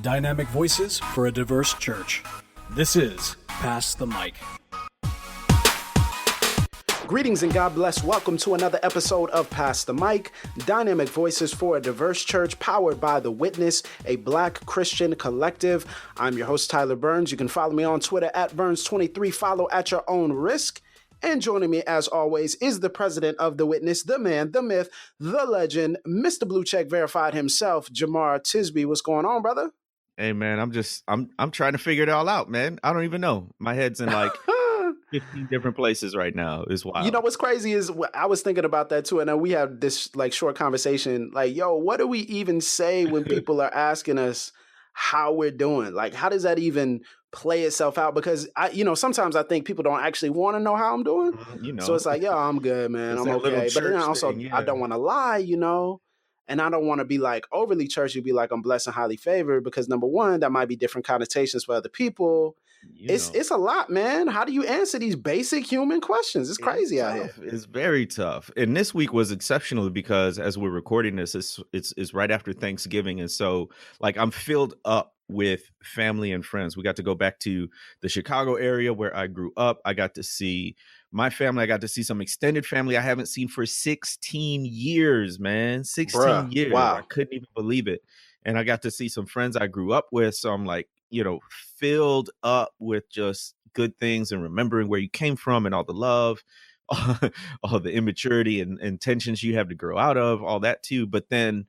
Dynamic voices for a diverse church. This is Pass the Mic. Greetings and God bless. Welcome to another episode of Pass the Mic, Dynamic Voices for a Diverse Church, powered by The Witness, a Black Christian collective. I'm your host, Tyler Burns. You can follow me on Twitter at Burns23. Follow at your own risk. And joining me, as always, is the president of The Witness, the man, the myth, the legend, Mr. Blue Check Verified himself, Jemar Tisby. What's going on, brother? Hey man, I'm trying to figure it all out, man. I don't even know. My head's in like 15 different places right now. It's wild. You know what's crazy is I was thinking about that too, and then we had this like short conversation. Like, yo, what do we even say when people are asking us how we're doing? Like, how does that even play itself out? Because sometimes I think people don't actually want to know how I'm doing. So it's like, yo, I'm good, man. I'm okay. But then also, I don't want to lie, And I don't want to be like overly churchy, be like I'm blessed and highly favored, because number one, that might be different connotations for other people. It's a lot, man. How do you answer these basic human questions? It's crazy out here. It's very tough. And this week was exceptional because as we're recording this, it's right after Thanksgiving. And so like I'm filled up with family and friends. We got to go back to the Chicago area where I grew up. I got to see my family. I got to see some extended family I haven't seen for 16 years, man. 16 years. Wow. I couldn't even believe it. And I got to see some friends I grew up with. So I'm like, filled up with just good things and remembering where you came from and all the love, all the immaturity and tensions you have to grow out of, all that too. But then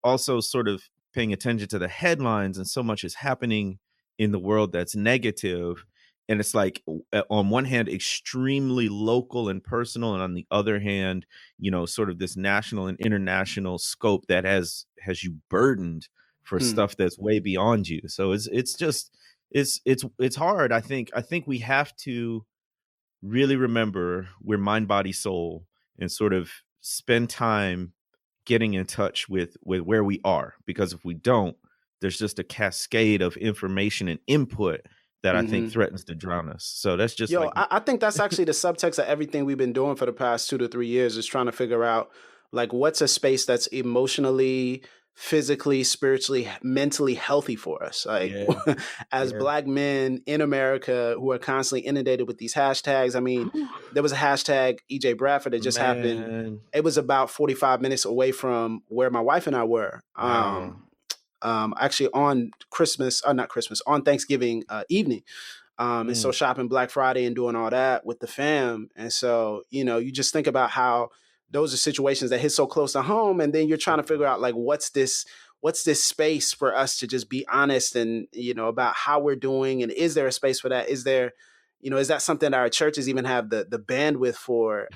also sort of paying attention to the headlines, and so much is happening in the world that's negative. And it's like, on one hand, extremely local and personal. And on the other hand, sort of this national and international scope that has you burdened for stuff that's way beyond you. So it's hard. I think we have to really remember we're mind, body, soul, and sort of spend time getting in touch with where we are. Because if we don't, there's just a cascade of information and input that I think threatens to drown us. So that's just I think that's actually the subtext of everything we've been doing for the past 2 to 3 years, is trying to figure out like what's a space that's emotionally, physically, spiritually, mentally healthy for us. Like as Black men in America who are constantly inundated with these hashtags. I mean, there was a hashtag EJ Bradford that just happened. It was about 45 minutes away from where my wife and I were. Actually on on Thanksgiving evening. And so shopping Black Friday and doing all that with the fam. And so, you just think about how those are situations that hit so close to home. And then you're trying to figure out like, what's this space for us to just be honest and, about how we're doing. And is there a space for that? Is there, is that something that our churches even have the bandwidth for?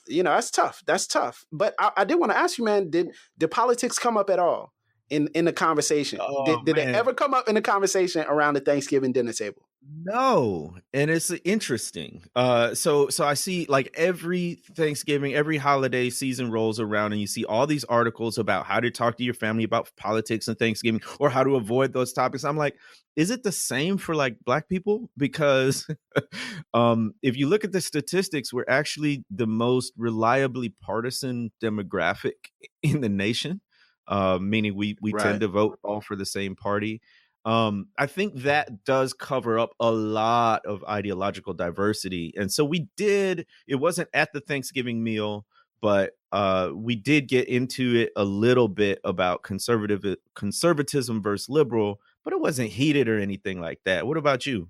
That's tough. That's tough. But I did want to ask you, man, did politics come up at all in the conversation? Did it ever come up in the conversation around the Thanksgiving dinner table? No. And it's interesting. So I see like every Thanksgiving, every holiday season rolls around and you see all these articles about how to talk to your family about politics and Thanksgiving or how to avoid those topics. I'm like, is it the same for like Black people? Because if you look at the statistics, we're actually the most reliably partisan demographic in the nation. Meaning we tend to vote all for the same party. I think that does cover up a lot of ideological diversity. And so it wasn't at the Thanksgiving meal, but we did get into it a little bit about conservatism versus liberal, but it wasn't heated or anything like that. What about you?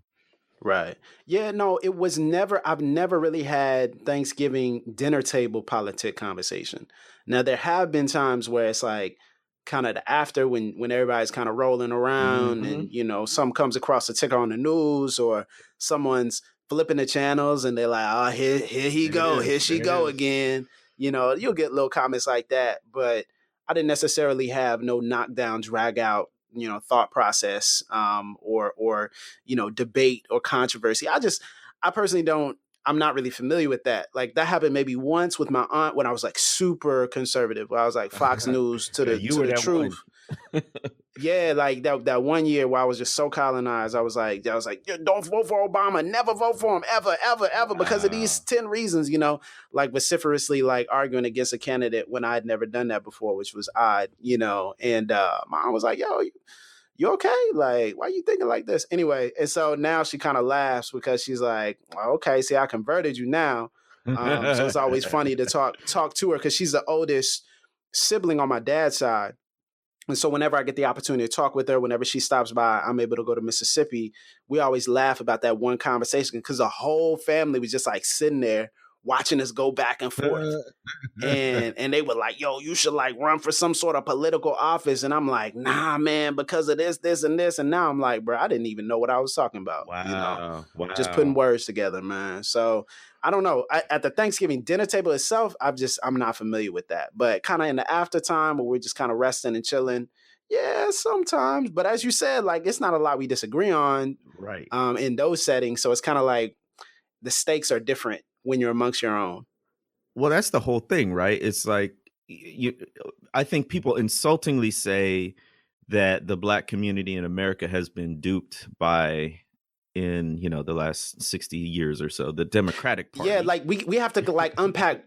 Right. Yeah, no, I've never really had Thanksgiving dinner table politic conversation. Now, there have been times where it's like kind of the after when everybody's kind of rolling around and, some comes across a ticker on the news or someone's flipping the channels and they're like, oh, here he go. Here she go again. You'll get little comments like that. But I didn't necessarily have no knockdown, drag out, thought process or debate or controversy. I personally I'm not really familiar with that. Like that happened maybe once with my aunt when I was like super conservative, where I was like Fox News to the truth. Yeah, like that one year where I was just so colonized. I was like, don't vote for Obama, never vote for him, ever, ever, ever, because of these 10 reasons, like vociferously like arguing against a candidate when I had never done that before, which was odd, and my aunt was like, yo, you okay? Like, why are you thinking like this? Anyway, and so now she kind of laughs because she's like, well, okay, see, I converted you now. So it's always funny to talk to her because she's the oldest sibling on my dad's side. And so whenever I get the opportunity to talk with her, whenever she stops by, I'm able to go to Mississippi. We always laugh about that one conversation because the whole family was just like sitting there watching us go back and forth. And they were like, yo, you should like run for some sort of political office. And I'm like, nah, man, because of this, and this. And now I'm like, bro, I didn't even know what I was talking about. Wow. Just putting words together, man. So I don't know. At the Thanksgiving dinner table itself, I'm not familiar with that. But kind of in the after time where we're just kind of resting and chilling, yeah, sometimes. But as you said, like it's not a lot we disagree on, Right. in those settings. So it's kind of like the stakes are different when you're amongst your own. Well, that's the whole thing, right? It's like I think people insultingly say that the Black community in America has been duped by, in the last 60 years or so, the Democratic Party. Yeah, like we have to like unpack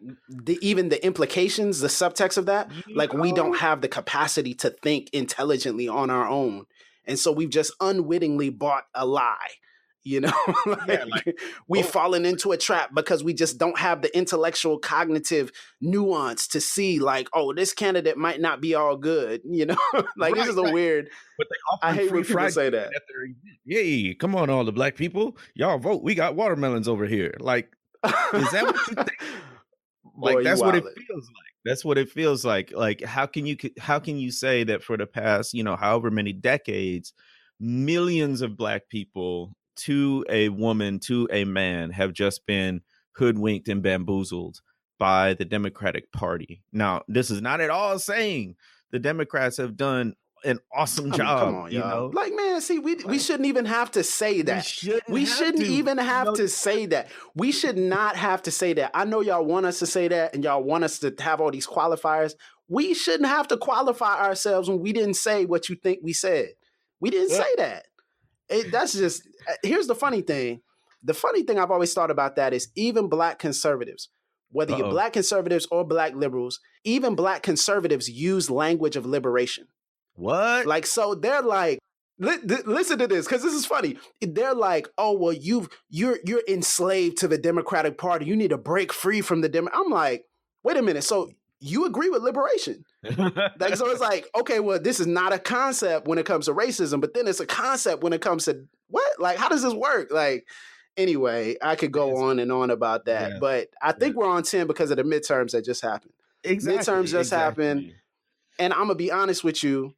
even the implications, the subtext of that. Like we don't have the capacity to think intelligently on our own, and so we've just unwittingly bought a lie. We've fallen into a trap because we just don't have the intellectual cognitive nuance to see like, oh, this candidate might not be all good, like this is a weird, but I hate when people say that. Yay, come on, all the Black people, y'all vote, we got watermelons over here. Like, is that what you think? Like, that's what it feels like. That's what it feels like. Like, how can you say that for the past, however many decades, millions of Black people, to a woman, to a man, have just been hoodwinked and bamboozled by the Democratic Party? Now, this is not at all saying the Democrats have done an awesome job. Come on, y'all. Like, man, see, we shouldn't even have to say that. We shouldn't even have to say that. We should not have to say that. I know y'all want us to say that and y'all want us to have all these qualifiers. We shouldn't have to qualify ourselves when we didn't say what you think we said. We didn't say that. That's just, here's the funny thing. The funny thing I've always thought about that is even Black conservatives, whether you're Black conservatives or Black liberals, even Black conservatives use language of liberation. What? Like, so they're like, listen to this, because this is funny. They're like, oh, well, you're enslaved to the Democratic Party. You need to break free from the I'm like, wait a minute. So you agree with liberation? Like, so it's like, okay, well, this is not a concept when it comes to racism, but then it's a concept when it comes to what? Like, how does this work? Like, anyway, I could go on and on about that, but I think we're on 10 because of the midterms that just happened. Midterms just happened. And I'm going to be honest with you.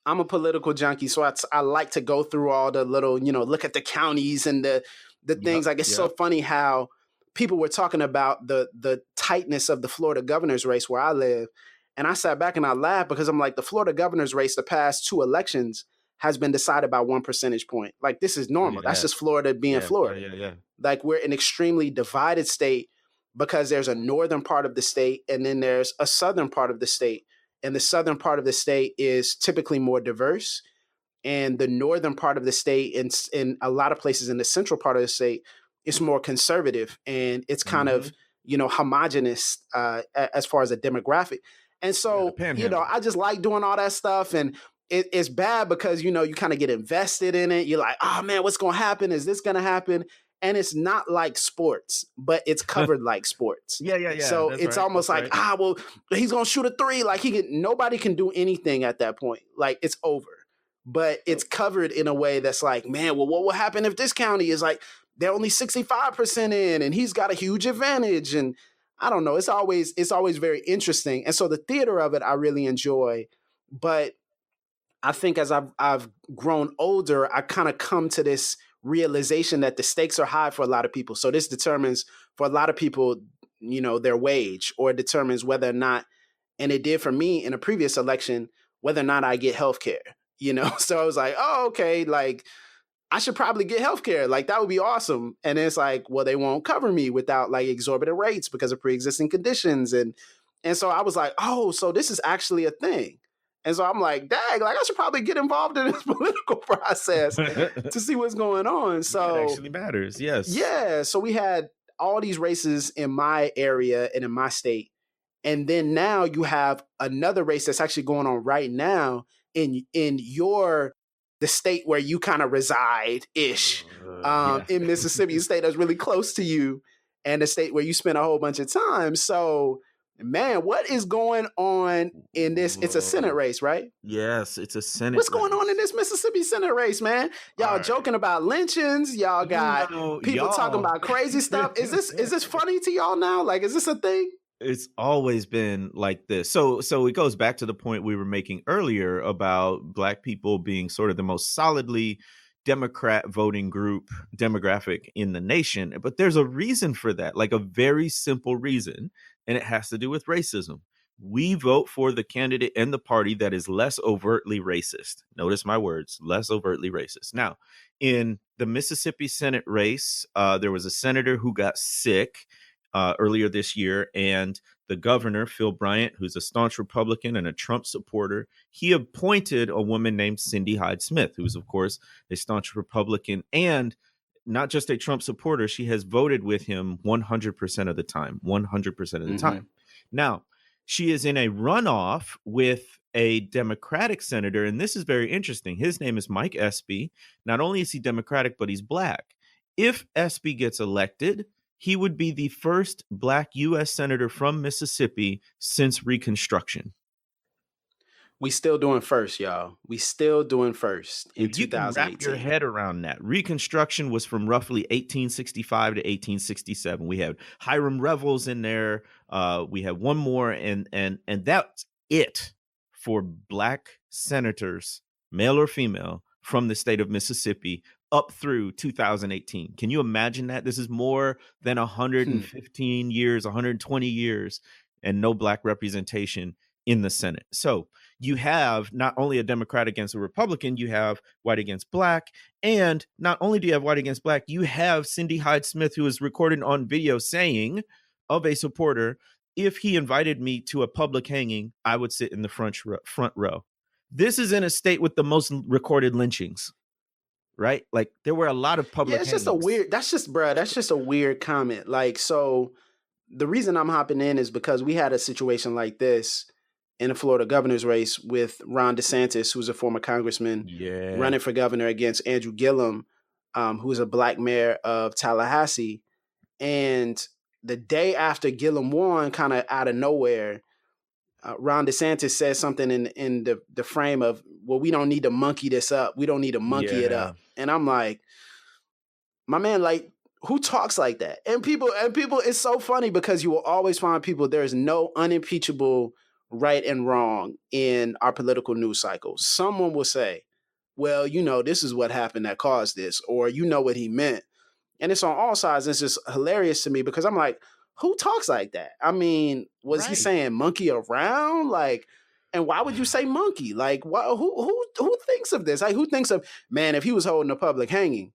I'm a political junkie, so I like to go through all the little, look at the counties and the things. Like, it's so funny how people were talking about the tightness of the Florida governor's race where I live. And I sat back and I laughed because I'm like, the Florida governor's race, the past 2 elections has been decided by 1 percentage point. Like, this is normal. That's just Florida being Florida. Yeah. Like, we're an extremely divided state because there's a northern part of the state and then there's a southern part of the state. And the southern part of the state is typically more diverse. And the northern part of the state, in a lot of places in the central part of the state, is more conservative. And it's kind of, homogenous as far as a demographic. And so, I just like doing all that stuff. And it's bad because, you kind of get invested in it. You're like, oh, man, what's going to happen? Is this going to happen? And it's not like sports, but it's covered like sports. Yeah. So it's almost like, well, he's going to shoot a 3. Like nobody can do anything at that point. Like, it's over. But it's covered in a way that's like, man, well, what will happen if this county is like, they're only 65% in and he's got a huge advantage? And I don't know. It's always very interesting. And so the theater of it, I really enjoy. But I think as I've grown older, I kind of come to this realization that the stakes are high for a lot of people. So this determines for a lot of people, their wage, or it determines whether or not, and it did for me in a previous election, whether or not I get healthcare, So I was like, oh, okay, like I should probably get healthcare. Like that would be awesome. And it's like, well, they won't cover me without like exorbitant rates because of pre-existing conditions. And so I was like, oh, so this is actually a thing. And so I'm like, dang, like I should probably get involved in this political process to see what's going on. So it actually matters. Yes. Yeah. So we had all these races in my area and in my state. And then now you have another race that's actually going on right now in your the state where you kind of reside ish, Yeah. in Mississippi, a state that's really close to you, and a state where you spend a whole bunch of time. So, man, what is going on in this? It's a Senate race, right? Yes, it's a Senate What's going on in race. this Mississippi Senate race, man? Y'all All right. joking about lynchings. Y'all got people talking y'all. about crazy stuff. Is this funny to y'all now? Like, is this a thing? It's always been like this. So it goes back to the point we were making earlier about Black people being sort of the most solidly Democrat voting group demographic in the nation. But there's a reason for that, like a very simple reason, and it has to do with racism. We vote for the candidate and the party that is less overtly racist. Notice my words, less overtly racist. Now, in the Mississippi Senate race, there was a senator who got sick earlier this year, and the governor, Phil Bryant, who's a staunch Republican and a Trump supporter, he appointed a woman named Cindy Hyde Smith, who's, of course, a staunch Republican and not just a Trump supporter. She has voted with him 100% of the time, 100% of the time. Now, she is in a runoff with a Democratic senator, and this is very interesting. His name is Mike Espy. Not only is he Democratic, but he's Black. If Espy gets elected, he would be the first Black U.S. senator from Mississippi since Reconstruction. We still doing first, y'all. We still doing first in 2018. You can wrap your head around that. Reconstruction was from roughly 1865 to 1867. We have Hiram Revels in there. We have one more, and that's it for Black senators, male or female, from the state of Mississippi up through 2018. Can you imagine that? This is more than 115 years, 120 years, and no Black representation in the Senate. So you have not only a Democrat against a Republican, you have white against Black. And not only do you have white against Black, you have Cindy Hyde Smith, who is recorded on video saying of a supporter, if he invited me to a public hanging, I would sit in the front row. This is in a state with the most recorded lynchings. Right? Like there were a lot of public. Yeah, it's just a weird, that's just a weird comment. Like, so the reason I'm hopping in is because we had a situation like this in the Florida governor's race with Ron DeSantis, who's a former congressman, running for governor against Andrew Gillum, who's a Black mayor of Tallahassee. And the day after Gillum won, kind of out of nowhere, Ron DeSantis says something in the frame of, well, we don't need to monkey this up. We don't need to monkey it up. And I'm like, my man, like, who talks like that? And people, it's so funny because you will always find people, there is no unimpeachable right and wrong in our political news cycle. Someone will say, well, this is what happened that caused this, or what he meant. And it's on all sides. It's just hilarious to me because I'm like, who talks like that? I mean, was he saying monkey around? Like, and why would you say monkey? Like, who thinks of this? Like, who thinks of, man, if he was holding a public hanging,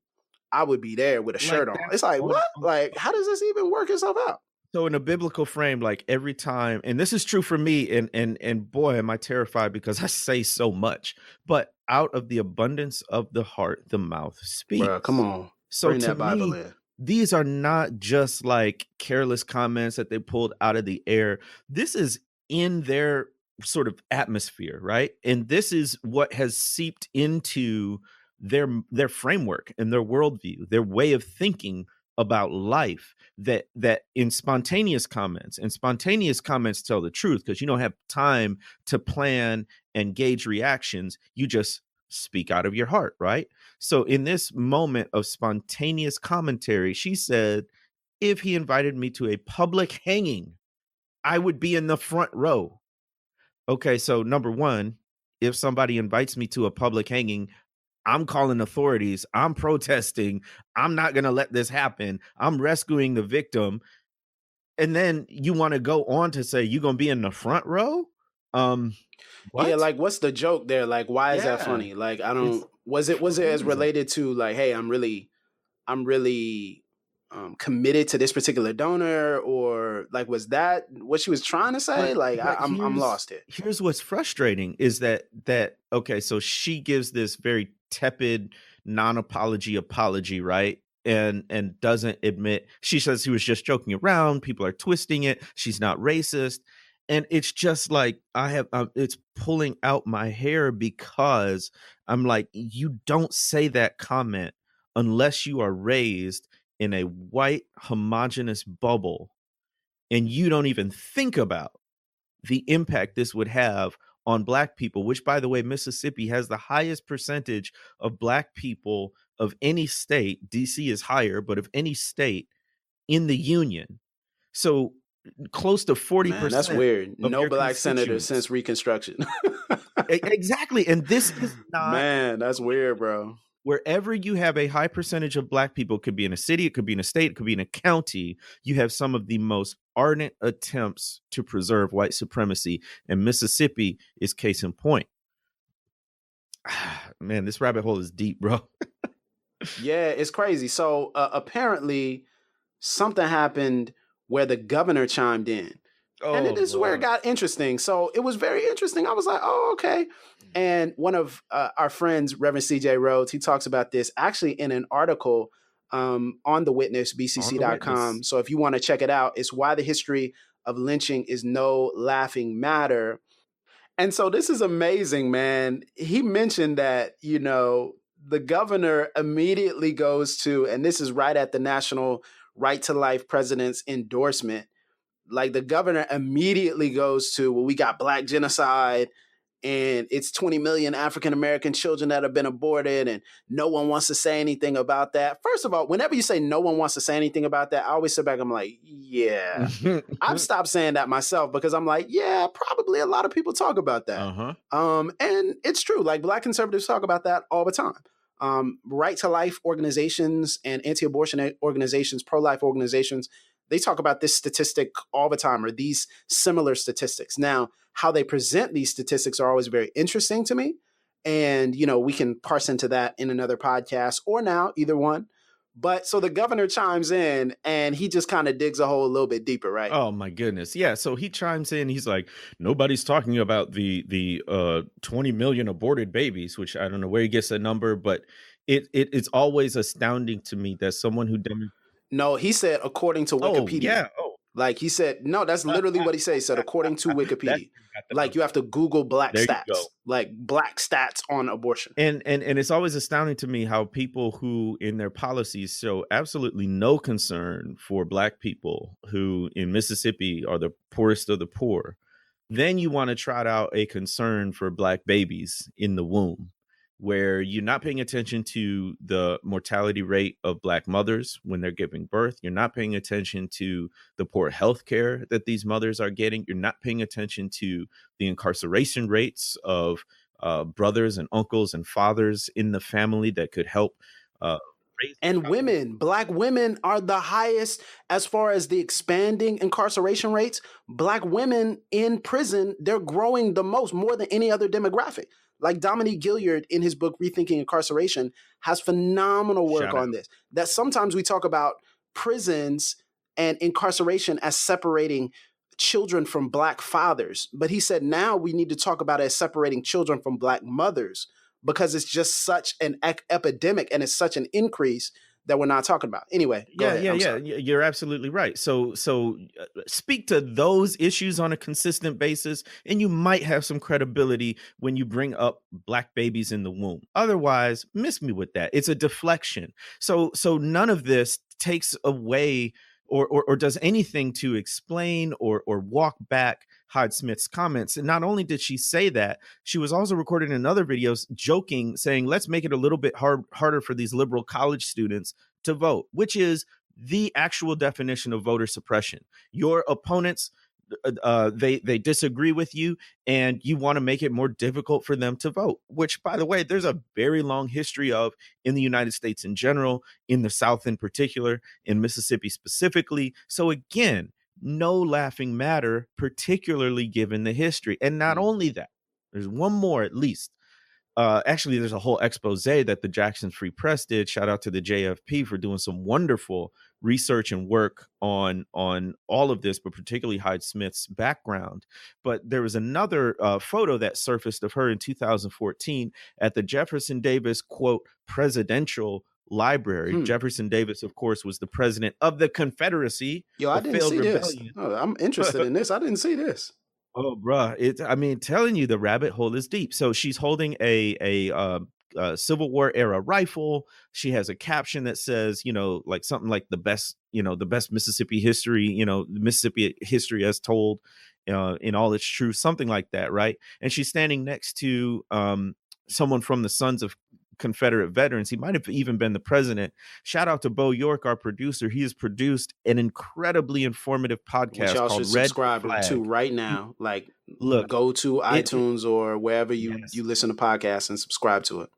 I would be there with a shirt on. It's like, what? Like, how does this even work itself out? So in a biblical frame, like every time, and this is true for me, and boy, am I terrified because I say so much, but out of the abundance of the heart, the mouth speaks. Bruh, come on. So bring to that Bible me, in. These are not just like careless comments that they pulled out of the air. This is in their sort of atmosphere, right? And this is what has seeped into their framework and their worldview, their way of thinking about life, that in spontaneous comments, and spontaneous comments tell the truth because you don't have time to plan and gauge reactions. You just speak out of your heart, right? So in this moment of spontaneous commentary, she said, if he invited me to a public hanging, I would be in the front row. Okay, so number one, if somebody invites me to a public hanging, I'm calling authorities. I'm protesting. I'm not going to let this happen. I'm rescuing the victim. And then you want to go on to say you're going to be in the front row? What? Yeah, like what's the joke there? Like, why is that funny? Like, I don't. Was it as related to like, hey, I'm really committed to this particular donor, or like, was that what she was trying to say? Like, I'm lost here. Here's what's frustrating is that okay, so she gives this very tepid apology, right? And doesn't admit. She says he was just joking around. People are twisting it. She's not racist. And it's just like it's pulling out my hair, because I'm like, you don't say that comment unless you are raised in a white homogenous bubble, and you don't even think about the impact this would have on Black people, which, by the way, Mississippi has the highest percentage of Black people of any state. DC is higher, but of any state in the union. So close to Man, that's 40% weird. of No your black senators constituents. since Reconstruction. Exactly. And this is not, Man, that's weird, bro. wherever you have a high percentage of Black people, it could be in a city, it could be in a state, it could be in a county, you have some of the most ardent attempts to preserve white supremacy. And Mississippi is case in point. Man, this rabbit hole is deep, bro. Yeah, it's crazy. So apparently something happened where the governor chimed in. And it is where it got interesting. So it was very interesting. I was like, oh, okay. And one of our friends, Reverend CJ Rhodes, he talks about this actually in an article on the Witness, bcc.com. So if you want to check it out, it's Why the History of Lynching is No Laughing Matter. And so this is amazing, man. He mentioned that, the governor immediately goes to, and this is right at the National Right to Life President's endorsement. Like the governor immediately goes to, well, we got Black genocide and it's 20 million African American children that have been aborted, and no one wants to say anything about that. First of all, whenever you say no one wants to say anything about that, I always sit back, I'm like, yeah. I've stopped saying that myself because I'm like, yeah, probably a lot of people talk about that. And it's true. Like Black conservatives talk about that all the time. Right to life organizations and anti-abortion organizations, pro-life organizations, they talk about this statistic all the time, or these similar statistics. Now, how they present these statistics are always very interesting to me. And, we can parse into that in another podcast or now, either one. But so the governor chimes in and he just kind of digs a hole a little bit deeper, right? Oh my goodness. Yeah. So he chimes in. He's like, nobody's talking about the 20 million aborted babies, which I don't know where he gets that number, but it's always astounding to me that someone who No, he said according to Wikipedia. Yeah. Like he said, no, that's literally what he said. He said, according to Wikipedia. Like you have to Google Black stats, like Black stats on abortion. And it's always astounding to me how people who in their policies show absolutely no concern for Black people who in Mississippi are the poorest of the poor, then you want to trot out a concern for Black babies in the womb, where you're not paying attention to the mortality rate of Black mothers when they're giving birth. You're not paying attention to the poor health care that these mothers are getting. You're not paying attention to the incarceration rates of brothers and uncles and fathers in the family that could help raise. And women, Black women are the highest as far as the expanding incarceration rates. Black women in prison, they're growing the most, more than any other demographic. Like Dominique Gilliard in his book, Rethinking Incarceration, has phenomenal work on this. That sometimes we talk about prisons and incarceration as separating children from Black fathers. But he said now we need to talk about it as separating children from Black mothers, because it's just such an epidemic and it's such an increase that we're not talking about. Anyway, go ahead. Yeah. You're absolutely right. So speak to those issues on a consistent basis, and you might have some credibility when you bring up Black babies in the womb. Otherwise, miss me with that. It's a deflection. So none of this takes away or does anything to explain or walk back Hyde Smith's comments. And not only did she say that, she was also recorded in other videos joking, saying, let's make it a little bit harder for these liberal college students to vote, which is the actual definition of voter suppression. Your opponents, they disagree with you and you want to make it more difficult for them to vote, which, by the way, there's a very long history of in the United States in general, in the South in particular, in Mississippi specifically. So again, no laughing matter, particularly given the history. And not only that, there's one more at least. Actually, there's a whole expose that the Jackson Free Press did. Shout out to the JFP for doing some wonderful research and work on all of this, but particularly Hyde Smith's background. But there was another photo that surfaced of her in 2014 at the Jefferson Davis, quote, presidential library. Jefferson Davis, of course, was the president of the Confederacy. Yo, I didn't see this. Oh, I'm interested in this. I didn't see this. Oh, bruh, I mean, telling you the rabbit hole is deep. So she's holding a Civil War era rifle. She has a caption that says, like something like the best Mississippi history, Mississippi history as told in all its truth, something like that, right? And she's standing next to someone from the Sons of Confederate Veterans. He might have even been the president. Shout out to Bo York, our producer. He has produced an incredibly informative Which podcast y'all called should Red subscribe to Flag. right now. Like, Look, go to it iTunes or wherever you yes, listen to podcasts and subscribe to it.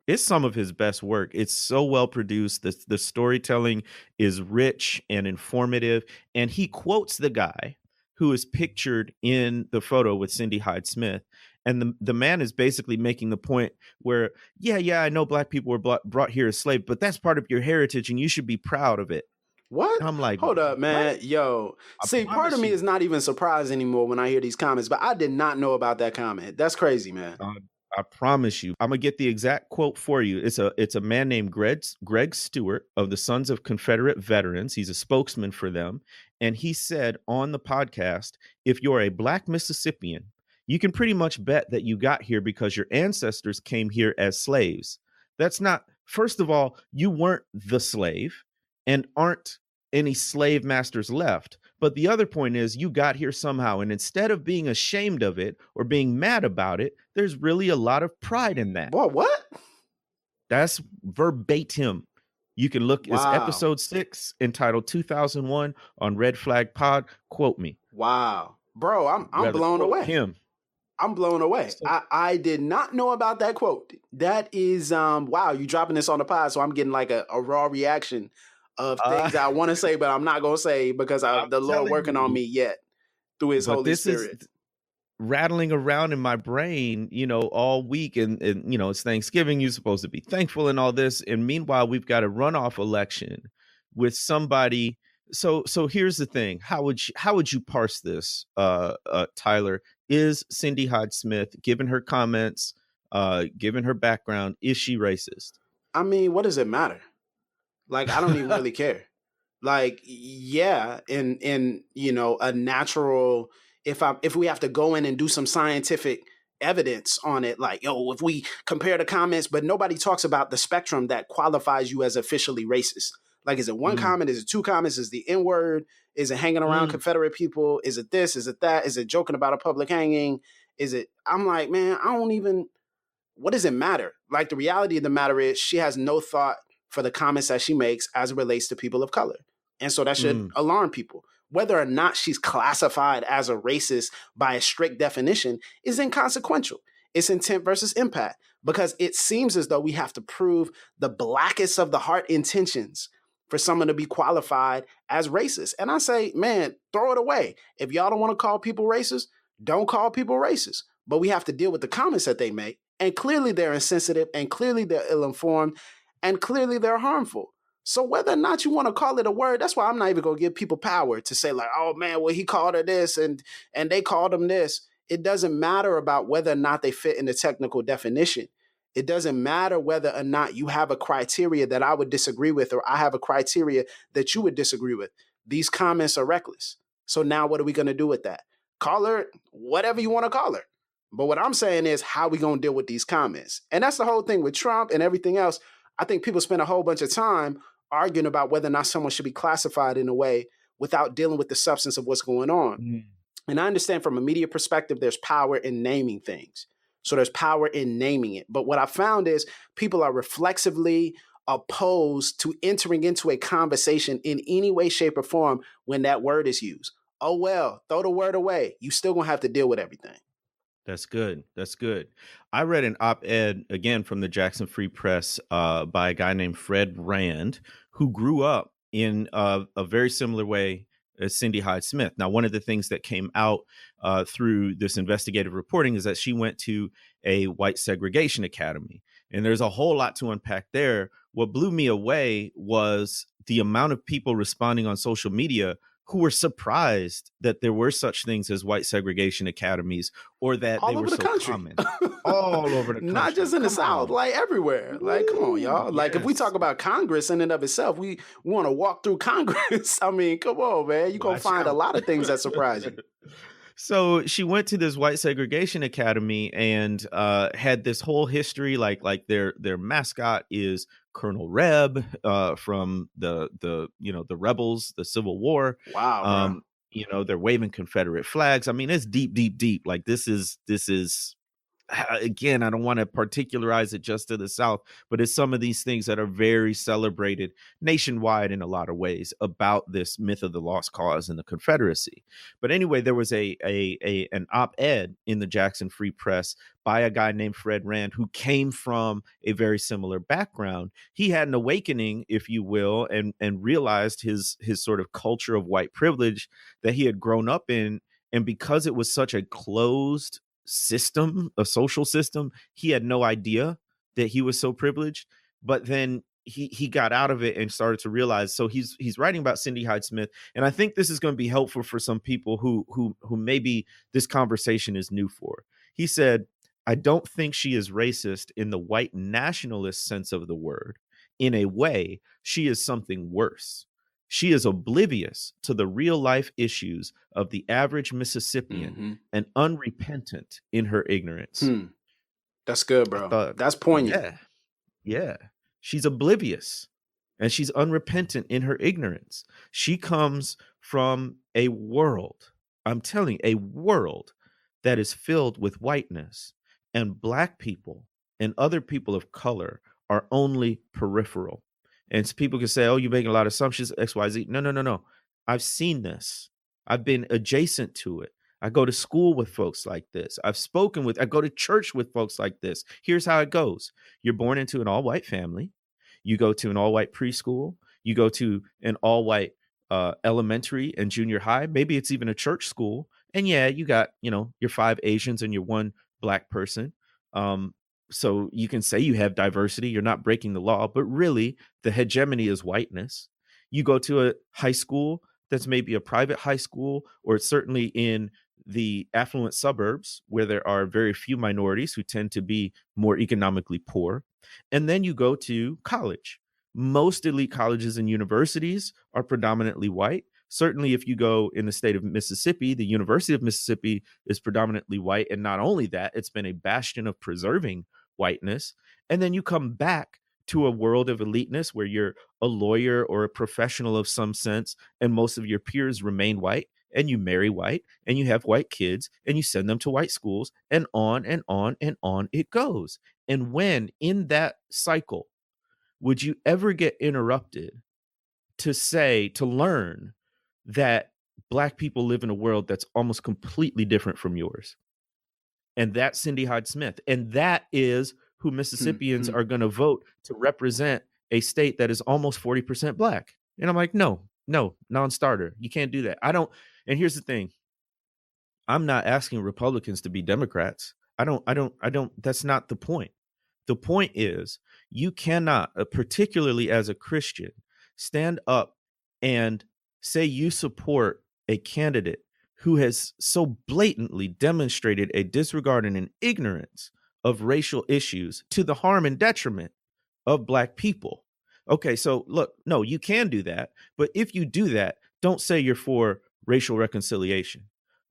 it's some of his best work. It's so well produced. The storytelling is rich and informative, and he quotes the guy who is pictured in the photo with Cindy Hyde Smith. And the man is basically making the point where, yeah, I know black people were brought here as slaves, but that's part of your heritage, and you should be proud of it. What? And I'm like, Hold up, what? man. Yo. I See, part of promise me you. is not even surprised anymore when I hear these comments, but I did not know about that comment. That's crazy, man. I promise you. I'm gonna get the exact quote for you. It's a man named Greg Stewart of the Sons of Confederate Veterans. He's a spokesman for them, and he said on the podcast, "If you're a black Mississippian, you can pretty much bet that you got here because your ancestors came here as slaves. That's not. First of all, you weren't the slave, and aren't any slave masters left." But the other point is you got here somehow. And instead of being ashamed of it or being mad about it, there's really a lot of pride in that. Boy, what? That's verbatim. You can look, it's Wow. episode 6 entitled 2001 on Red Flag Pod. Quote me. Wow. Bro, I'm Rather blown quote away. him. I'm blown away. So, I did not know about that quote. That is wow, you dropping this on the pod, so I'm getting like a raw reaction of things I want to say, but I'm not gonna say because I'm the Lord telling working on you, me yet through his but Holy this is Spirit. rattling around in my brain, all week. And it's Thanksgiving. You're supposed to be thankful and all this. And meanwhile, we've got a runoff election with somebody. So here's the thing. How would you parse this, Tyler? Is Cindy Hyde Smith, given her comments, given her background, is she racist? I mean, what does it matter? Like, I don't even really care. Like, yeah, in a natural, if we have to go in and do some scientific evidence on it, like, yo, if we compare the comments, but nobody talks about the spectrum that qualifies you as officially racist. Like, is it one Mm, comment? Is it two comments? Is the N-word? Is it hanging around mm, Confederate people? Is it this? Is it that? Is it joking about a public hanging? Is it, I'm like, man, I don't even, what does it matter? Like, the reality of the matter is she has no thought for the comments that she makes as it relates to people of color. And so that should mm, alarm people. Whether or not she's classified as a racist by a strict definition is inconsequential. It's intent versus impact, because it seems as though we have to prove the blackest of the heart intentions for someone to be qualified as racist. And I say, man, throw it away. If y'all don't want to call people racist, don't call people racist. But we have to deal with the comments that they make. And clearly they're insensitive, and clearly they're ill-informed, and clearly they're harmful. So whether or not you want to call it a word, that's why I'm not even going to give people power to say like, oh man, well, he called her this and they called him this. It doesn't matter about whether or not they fit in the technical definition. It doesn't matter whether or not you have a criteria that I would disagree with, or I have a criteria that you would disagree with. These comments are reckless. So now what are we going to do with that? Call her whatever you want to call her. But what I'm saying is, how are we going to deal with these comments? And that's the whole thing with Trump and everything else. I think people spend a whole bunch of time arguing about whether or not someone should be classified in a way without dealing with the substance of what's going on. mm. And I understand from a media perspective, there's power in naming things. So there's power in naming it. But what I found is people are reflexively opposed to entering into a conversation in any way, shape, or form when that word is used. Oh, well, throw the word away. You still going to have to deal with everything. That's good. That's good. I read an op-ed again from the Jackson Free Press by a guy named Fred Rand, who grew up in a very similar way as Cindy Hyde Smith. Now, one of the things that came out through this investigative reporting is that she went to a white segregation academy, and there's a whole lot to unpack there. What blew me away was the amount of people responding on social media who were surprised that there were such things as white segregation academies, or that they All were over the so country. common all over the country. Not just in the Come South, on. like everywhere. Like, come on, y'all. Like, if we Yes. talk about Congress in and of itself, we want to walk through Congress. I mean, come on, man. You're going to Watch find a out. lot of things that surprise you. So she went to this white segregation academy and had this whole history. Like their mascot is Colonel Reb from the rebels, the Civil War. Wow, bro. They're waving Confederate flags. I mean, it's deep, deep, deep. Like this is again, I don't want to particularize it just to the South, but it's some of these things that are very celebrated nationwide in a lot of ways about this myth of the lost cause and the Confederacy. But anyway, there was an op-ed in the Jackson Free Press by a guy named Fred Rand who came from a very similar background. He had an awakening, if you will, and realized his sort of culture of white privilege that he had grown up in. And because it was such a closed system, a social system, he had no idea that he was so privileged. But then he got out of it and started to realize. So he's writing about Cindy Hyde Smith, and I think this is going to be helpful for some people who maybe this conversation is new for. He said, I don't think she is racist in the white nationalist sense of the word. In a way, she is something worse. She is oblivious to the real life issues of the average Mississippian and unrepentant in her ignorance. That's good, I bro. thought, That's poignant. yeah. She's oblivious and she's unrepentant in her ignorance. She comes from a world, I'm telling you, a world that is filled with whiteness, and Black people and other people of color are only peripheral. And people can say, oh, you're making a lot of assumptions, XYZ. No. I've seen this. I've been adjacent to it. I go to school with folks like this. I go to church with folks like this. Here's how it goes. You're born into an all-white family. You go to an all-white preschool. You go to an all-white elementary and junior high. Maybe it's even a church school. And yeah, you got, your 5 Asians and your 1 Black person. So you can say you have diversity, you're not breaking the law, but really the hegemony is whiteness. You go to a high school that's maybe a private high school, or it's certainly in the affluent suburbs where there are very few minorities who tend to be more economically poor. And then you go to college. Most elite colleges and universities are predominantly white. Certainly, if you go in the state of Mississippi, the University of Mississippi is predominantly white. And not only that, it's been a bastion of preserving whiteness. And then you come back to a world of eliteness where you're a lawyer or a professional of some sense, and most of your peers remain white, and you marry white, and you have white kids, and you send them to white schools, and on and on and on it goes. And when in that cycle would you ever get interrupted to learn that Black people live in a world that's almost completely different from yours? And that's Cindy Hyde Smith. And that is who Mississippians are going to vote to represent a state that is almost 40% Black. And I'm like, no, non-starter. You can't do that. And here's the thing. I'm not asking Republicans to be Democrats. I don't, that's not the point. The point is you cannot, particularly as a Christian, stand up and say you support a candidate who has so blatantly demonstrated a disregard and an ignorance of racial issues to the harm and detriment of Black people. Okay, so look, no, you can do that. But if you do that, don't say you're for racial reconciliation.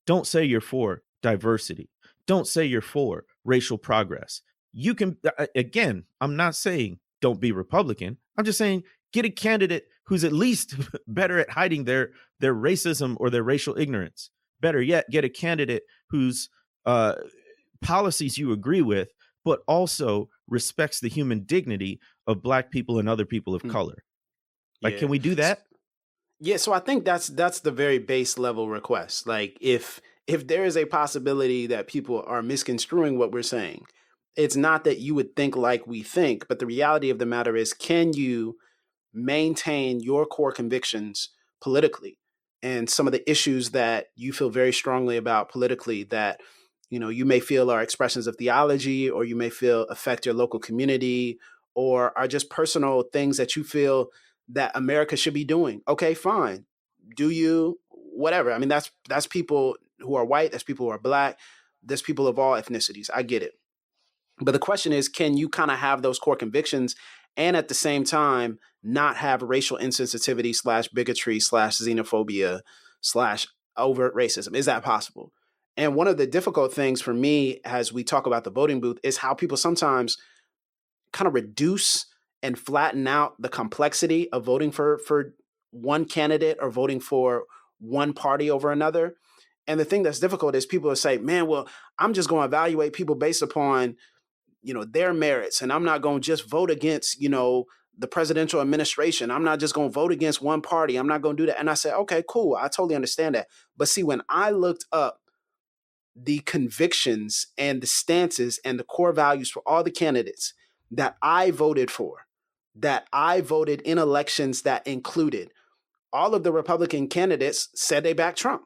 Don't say you're for diversity. Don't say you're for racial progress. You can, again, I'm not saying don't be Republican. I'm just saying get a candidate who's at least better at hiding their racism or their racial ignorance. Better yet, get a candidate whose policies you agree with, but also respects the human dignity of Black people and other people of color. Like, can we do that? Yeah, so I think that's the very base level request. Like, if there is a possibility that people are misconstruing what we're saying, it's not that you would think like we think, but the reality of the matter is, can you maintain your core convictions politically and some of the issues that you feel very strongly about politically that you may feel are expressions of theology, or you may feel affect your local community, or are just personal things that you feel that America should be doing? Okay, fine. Do you? Whatever. I mean, that's people who are white, that's people who are Black, there's people of all ethnicities. I get it. But the question is, can you kind of have those core convictions and at the same time not have racial insensitivity / bigotry / xenophobia / overt racism? Is that possible? And one of the difficult things for me as we talk about the voting booth is how people sometimes kind of reduce and flatten out the complexity of voting for one candidate or voting for one party over another. And the thing that's difficult is people will say, man, well, I'm just going to evaluate people based upon, their merits. And I'm not going to just vote against, the presidential administration. I'm not just going to vote against one party. I'm not going to do that. And I said, okay, cool. I totally understand that. But see, when I looked up the convictions and the stances and the core values for all the candidates that I voted for, that I voted in elections that included, all of the Republican candidates said they backed Trump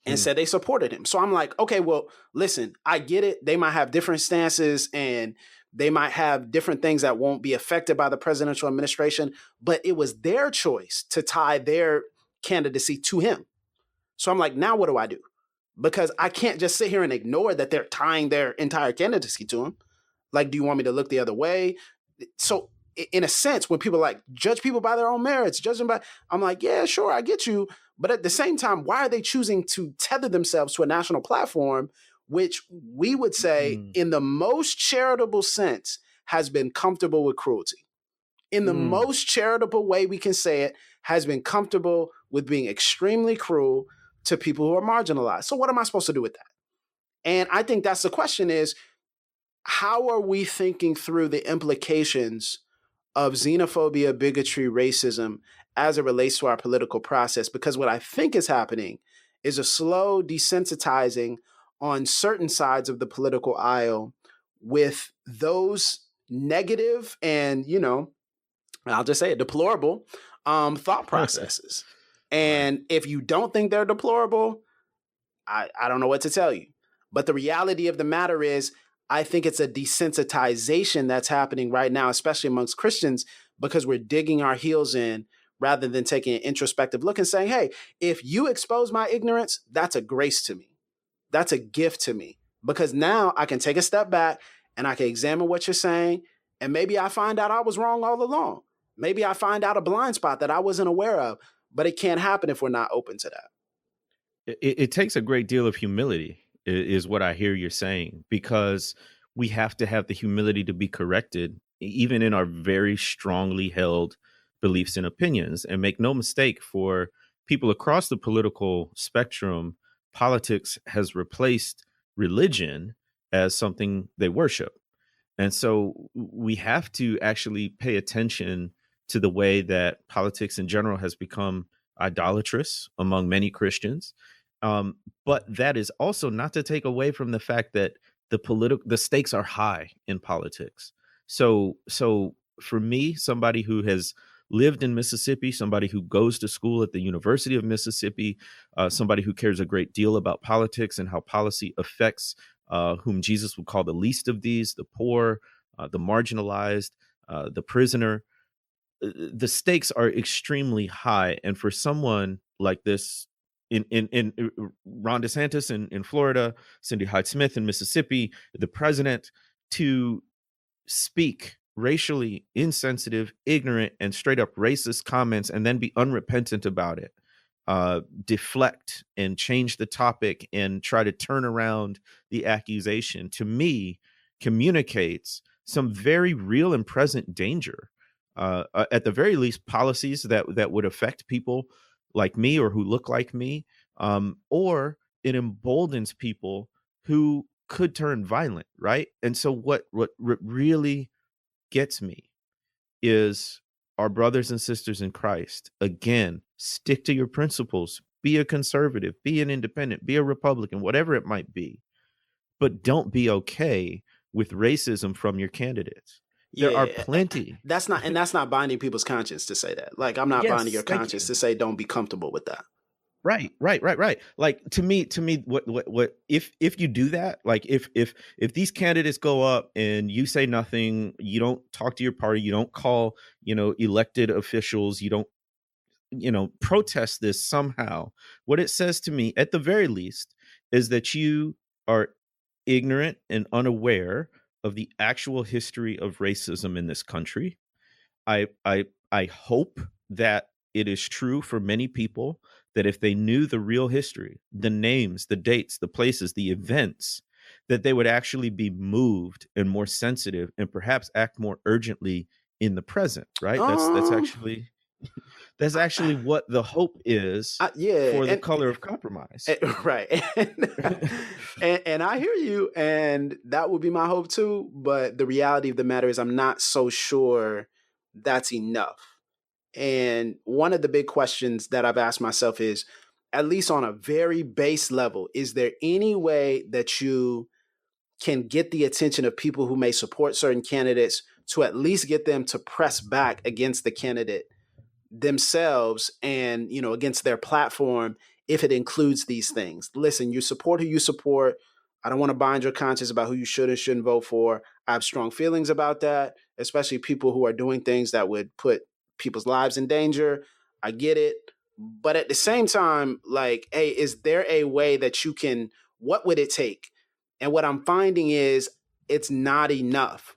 and said they supported him. So I'm like, okay, well, listen, I get it. They might have different stances and they might have different things that won't be affected by the presidential administration, but it was their choice to tie their candidacy to him. So I'm like, now what do I do? Because I can't just sit here and ignore that they're tying their entire candidacy to him. Like, do you want me to look the other way? So in a sense, when people like judge people by their own merits, judge them by, I'm like, yeah, sure, I get you. But at the same time, why are they choosing to tether themselves to a national platform, which we would say in the most charitable sense has been comfortable with cruelty? In the most charitable way we can say it, has been comfortable with being extremely cruel to people who are marginalized. So what am I supposed to do with that? And I think that's the question is, how are we thinking through the implications of xenophobia, bigotry, racism as it relates to our political process? Because what I think is happening is a slow desensitizing on certain sides of the political aisle with those negative and, I'll just say it, deplorable thought processes. And if you don't think they're deplorable, I don't know what to tell you. But the reality of the matter is, I think it's a desensitization that's happening right now, especially amongst Christians, because we're digging our heels in rather than taking an introspective look and saying, hey, if you expose my ignorance, that's a grace to me. That's a gift to me, because now I can take a step back and I can examine what you're saying. And maybe I find out I was wrong all along. Maybe I find out a blind spot that I wasn't aware of, but it can't happen if we're not open to that. It takes a great deal of humility, is what I hear you're saying, because we have to have the humility to be corrected, even in our very strongly held beliefs and opinions. And make no mistake, for people across the political spectrum, politics has replaced religion as something they worship. And so we have to actually pay attention to the way that politics in general has become idolatrous among many Christians. But that is also not to take away from the fact that the stakes are high in politics. So for me, somebody who has lived in Mississippi, somebody who goes to school at the University of Mississippi, somebody who cares a great deal about politics and how policy affects whom Jesus would call the least of these, the poor, the marginalized, the prisoner. The stakes are extremely high. And for someone like this, in Ron DeSantis in Florida, Cindy Hyde Smith in Mississippi, the president, to speak racially insensitive, ignorant, and straight up racist comments and then be unrepentant about it, deflect and change the topic and try to turn around the accusation, to me, communicates some very real and present danger. At the very least, policies that would affect people like me or who look like me, or it emboldens people who could turn violent, right? And so what really gets me is our brothers and sisters in Christ. Again, stick to your principles, be a conservative, be an independent, be a Republican, whatever it might be, but don't be okay with racism from your candidates. There are plenty. That's not binding people's conscience to say that. Like, I'm not binding your conscience to say don't be comfortable with that. Right. Like to me, what if you do that, like if these candidates go up and you say nothing, you don't talk to your party, you don't call, elected officials, you don't, protest this somehow, what it says to me, at the very least, is that you are ignorant and unaware of the actual history of racism in this country. I hope that it is true for many people that if they knew the real history, the names, the dates, the places, the events, that they would actually be moved and more sensitive and perhaps act more urgently in the present, right? Um, That's actually what the hope is yeah, for the and color of compromise. right, and I hear you, and that would be my hope too. But the reality of the matter is, I'm not so sure that's enough. And one of the big questions that I've asked myself is, at least on a very base level, is there any way that you can get the attention of people who may support certain candidates to at least get them to press back against the candidate themselves and, against their platform if it includes these things? Listen, you support who you support. I don't want to bind your conscience about who you should and shouldn't vote for. I have strong feelings about that, especially people who are doing things that would put people's lives in danger. I get it. But at the same time, like, hey, is there a way that you can, what would it take? And what I'm finding is it's not enough.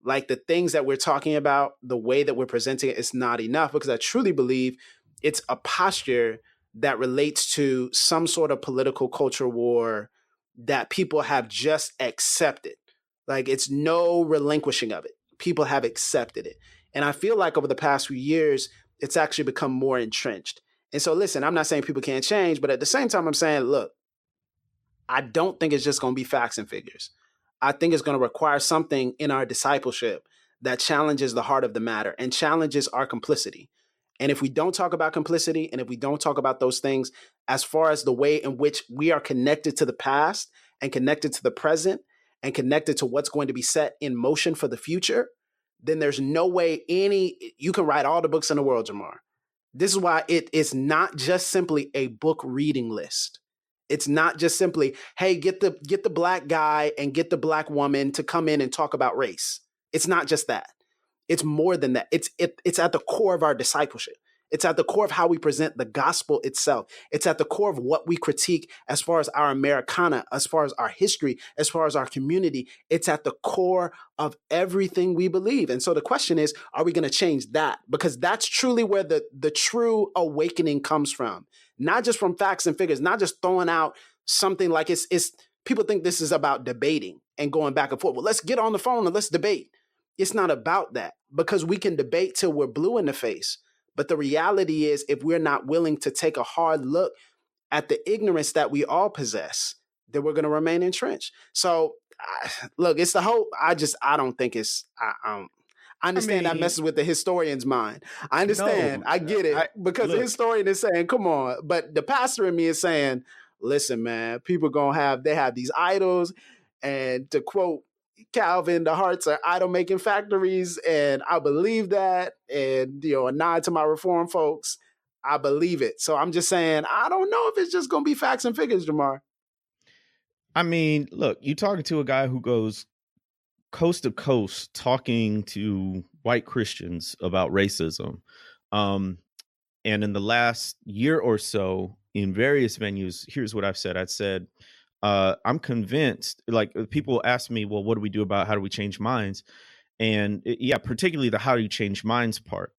Like, the things that we're talking about, the way that we're presenting it is not enough, because I truly believe it's a posture that relates to some sort of political culture war that people have just accepted. Like, it's no relinquishing of it. People have accepted it. And I feel like over the past few years, it's actually become more entrenched. And so, listen, I'm not saying people can't change, but at the same time, I'm saying, look, I don't think it's just going to be facts and figures. I think it's going to require something in our discipleship that challenges the heart of the matter and challenges our complicity. And if we don't talk about complicity, and if we don't talk about those things as far as the way in which we are connected to the past and connected to the present and connected to what's going to be set in motion for the future, then there's no way you can write all the books in the world, Jemar. This is why it is not just simply a book reading list. It's not just simply, hey, get the black guy and get the black woman to come in and talk about race. It's not just that. It's more than that. It's at the core of our discipleship. It's at the core of how we present the gospel itself. It's at the core of what we critique as far as our Americana, as far as our history, as far as our community. It's at the core of everything we believe. And so the question is, are we going to change that? Because that's truly where the true awakening comes from. Not just from facts and figures, not just throwing out something like it's people think this is about debating and going back and forth. Well, let's get on the phone and let's debate. It's not about that, because we can debate till we're blue in the face. But the reality is, if we're not willing to take a hard look at the ignorance that we all possess, then we're going to remain entrenched. So, look, it's the hope. I don't think it's. I understand that messes with the historian's mind. I understand. No, I get it, because the historian is saying, "Come on," but the pastor in me is saying, "Listen, man, people they have these idols, and to quote Calvin, the hearts are idol making factories, and I believe that. And a nod to my reform folks, I believe it. So I'm just saying, I don't know if it's just going to be facts and figures, Jemar. I mean, look, you're talking to a guy who goes coast to coast talking to white Christians about racism. And in the last year or so, in various venues, here's what I've said. I said, I'm convinced, like, people ask me, well, what do we do about how do we change minds? And particularly the how do you change minds part.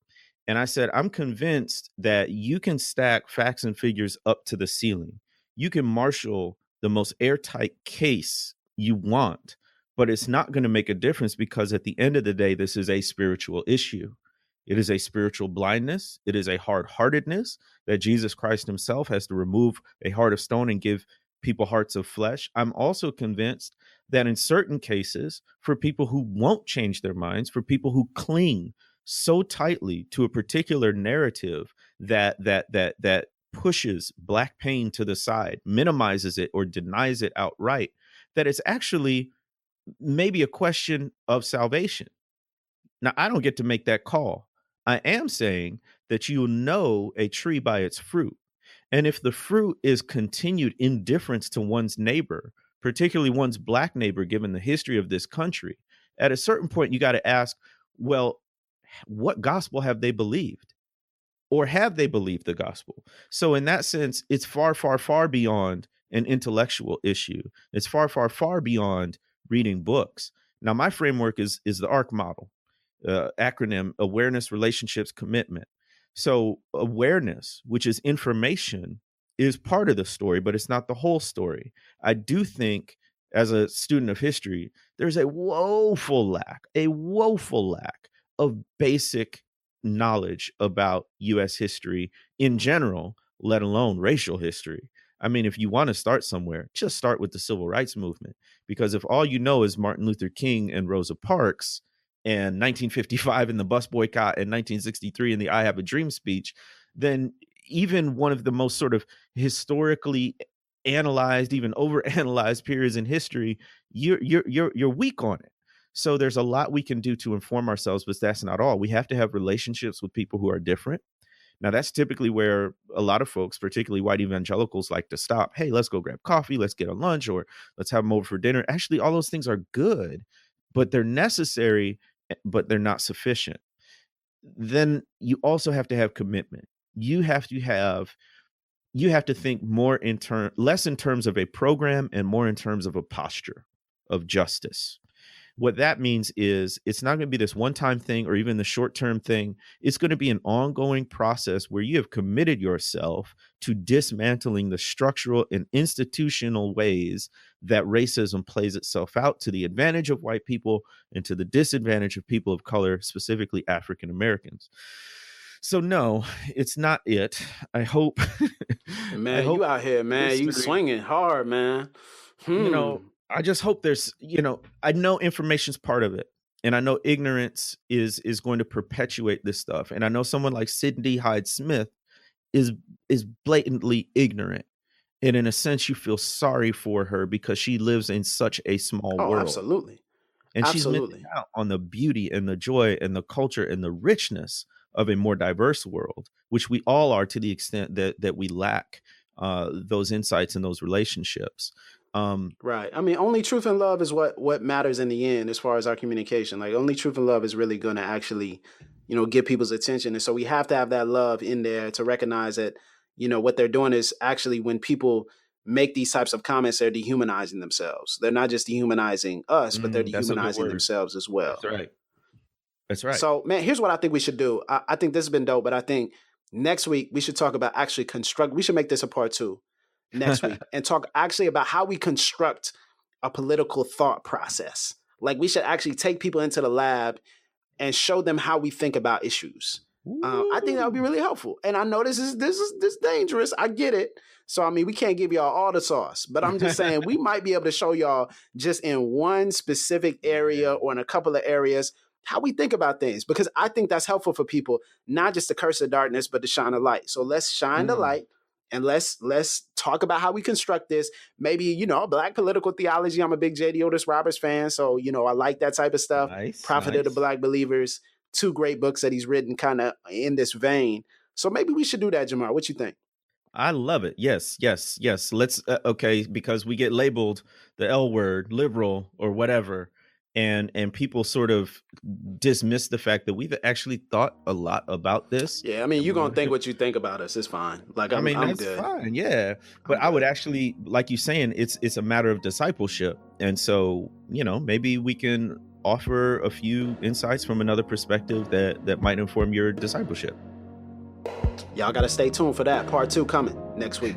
And I said, I'm convinced that you can stack facts and figures up to the ceiling. You can marshal the most airtight case you want, but it's not going to make a difference, because at the end of the day, this is a spiritual issue. It is a spiritual blindness. It is a hard-heartedness that Jesus Christ himself has to remove a heart of stone and give people hearts of flesh. I'm also convinced that in certain cases, for people who won't change their minds, for people who cling so tightly to a particular narrative that pushes black pain to the side, minimizes it, or denies it outright, that it's actually maybe a question of salvation. Now, I don't get to make that call. I am saying that you'll know a tree by its fruit. And if the fruit is continued indifference to one's neighbor, particularly one's black neighbor, given the history of this country, at a certain point, you got to ask, well, what gospel have they believed? Or have they believed the gospel? So in that sense, it's far, far, far beyond an intellectual issue. It's far, far, far beyond reading books. Now, my framework is the ARC model, acronym: awareness, relationships, commitment. So awareness, which is information, is part of the story, but it's not the whole story. I do think, as a student of history, there's a woeful lack of basic knowledge about US history in general, let alone racial history. I mean, if you want to start somewhere, just start with the civil rights movement. Because if all you know is Martin Luther King and Rosa Parks and 1955 in the bus boycott and 1963 in the I Have a Dream speech, then even one of the most sort of historically analyzed, even overanalyzed periods in history, you're weak on it. So there's a lot we can do to inform ourselves, but that's not all. We have to have relationships with people who are different. Now, that's typically where a lot of folks, particularly white evangelicals, like to stop. Hey, let's go grab coffee, let's get a lunch, or let's have them over for dinner. Actually, all those things are good, but they're necessary, but they're not sufficient. Then you also have to have commitment. You have to think more less in terms of a program and more in terms of a posture of justice. What that means is it's not going to be this one-time thing or even the short-term thing. It's going to be an ongoing process where you have committed yourself to dismantling the structural and institutional ways that racism plays itself out to the advantage of white people and to the disadvantage of people of color, specifically African Americans. So no, it's not it. I hope. Man, you out here, man. You swinging hard, man. I just hope there's, I know information's part of it. And I know ignorance is going to perpetuate this stuff. And I know someone like Cindy Hyde Smith is blatantly ignorant. And in a sense, you feel sorry for her because she lives in such a small world. Absolutely. And she's missing out on the beauty and the joy and the culture and the richness of a more diverse world, which we all are to the extent that we lack those insights and those relationships. Right. I mean, only truth and love is what matters in the end as far as our communication. Like, only truth and love is really going to actually, get people's attention. And so we have to have that love in there to recognize that, what they're doing is actually, when people make these types of comments, they're dehumanizing themselves. They're not just dehumanizing us, but they're dehumanizing themselves as well. That's right. So, man, here's what I think we should do. I think this has been dope, but I think next week we should talk about actually we should make this a part 2 next week and talk actually about how we construct a political thought process. Like, we should actually take people into the lab and show them how we think about issues. I think that would be really helpful. And I know this is dangerous. I get it. So, I mean, we can't give y'all all the sauce, but I'm just saying we might be able to show y'all just in one specific area or in a couple of areas how we think about things, because I think that's helpful for people, not just to curse the darkness, but to shine a light. So let's shine the light. And let's talk about how we construct this. Maybe, Black political theology. I'm a big J.D. Otis Roberts fan. So, I like that type of stuff. Prophet of the Black Believers, 2 great books that he's written kind of in this vein. So maybe we should do that, Jemar. What you think? I love it. Yes. Let's, because we get labeled the L word, liberal or whatever. And people sort of dismiss the fact that we've actually thought a lot about this. Yeah, I mean, you're going to think what you think about us. It's fine. Like, I'm that's good. Fine, yeah. But I would actually, like you saying, it's a matter of discipleship. And so, maybe we can offer a few insights from another perspective that might inform your discipleship. Y'all got to stay tuned for that. Part 2 coming next week.